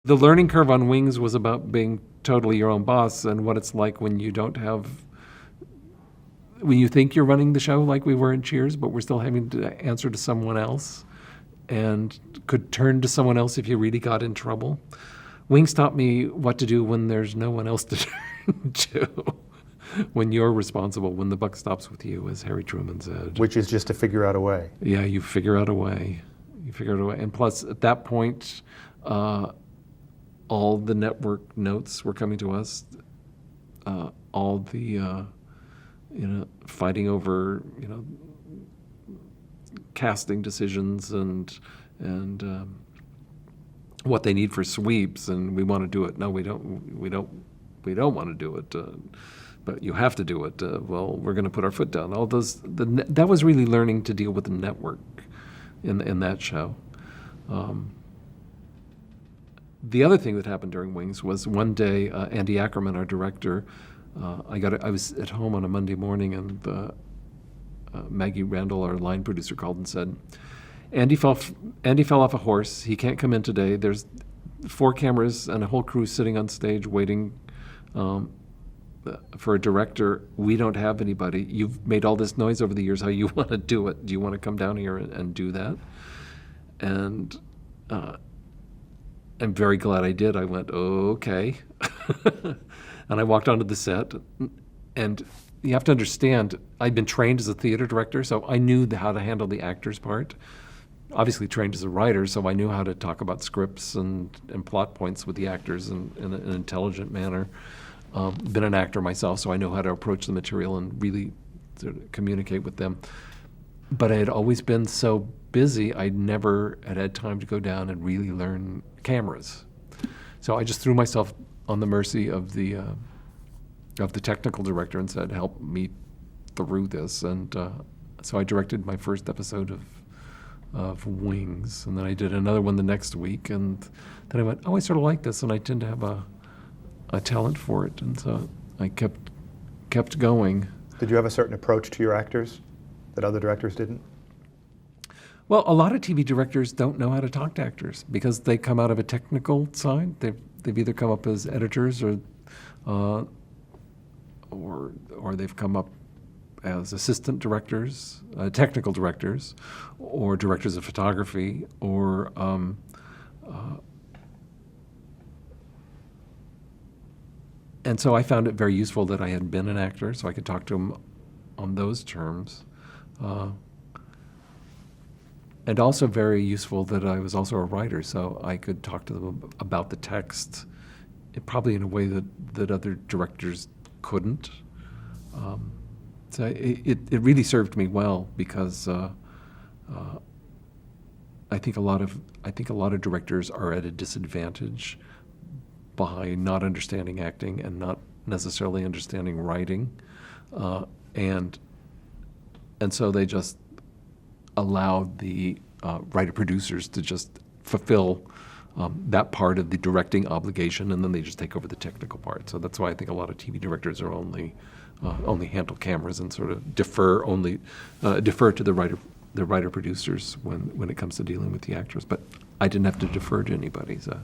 The learning curve on Wings was about being totally your own boss and what it's like when you don't have, when you think you're running the show like we were in Cheers, but we're still having to answer to someone else and could turn to someone else if you really got in trouble. Wings taught me what to do when there's no one else to turn to. When you're responsible, when the buck stops with you, as Harry Truman said. Which is just to figure out a way. Yeah, you figure out a way. You figure out a way. And plus, at that point, all the network notes were coming to us. All the, fighting over, casting decisions and what they need for sweeps, and we want to do it. No, we don't want to do it. But you have to do it. Well, we're going to put our foot down. All those. That was really learning to deal with the network in that show. The other thing that happened during Wings was one day, Andy Ackerman, our director, I was at home on a Monday morning, and Maggie Randall, our line producer, called and said, Andy fell off a horse. He can't come in today. There's 4 cameras and a whole crew sitting on stage waiting for a director. We don't have anybody. You've made all this noise over the years. How you want to do it? Do you want to come down here and do that? And I'm very glad I did. I went, okay. And I walked onto the set. And you have to understand, I'd been trained as a theater director, so I knew how to handle the actor's part. Obviously trained as a writer, so I knew how to talk about scripts and plot points with the actors in an intelligent manner. Been an actor myself, so I know how to approach the material and really sort of communicate with them. But I had always been so busy, I never had time to go down and really learn cameras. So I just threw myself on the mercy of the technical director and said, help me through this. And so I directed my first episode of Wings, and then I did another one the next week, and then I went, I sort of like this, and I tend to have a talent for it, and so I kept going. Did you have a certain approach to your actors that other directors didn't? Well, a lot of TV directors don't know how to talk to actors because they come out of a technical side. They've either come up as editors or they've come up as assistant directors, technical directors, or directors of photography, or and so I found it very useful that I had been an actor, so I could talk to them on those terms. And also very useful that I was also a writer, so I could talk to them about the text, probably in a way that other directors couldn't. So it really served me well because I think a lot of directors are at a disadvantage by not understanding acting and not necessarily understanding writing, and so they just allow the writer-producers to just fulfill that part of the directing obligation, and then they just take over the technical part. So that's why I think a lot of TV directors are only handle cameras and sort of defer to the writer-producers when it comes to dealing with the actors. But I didn't have to defer to anybody. So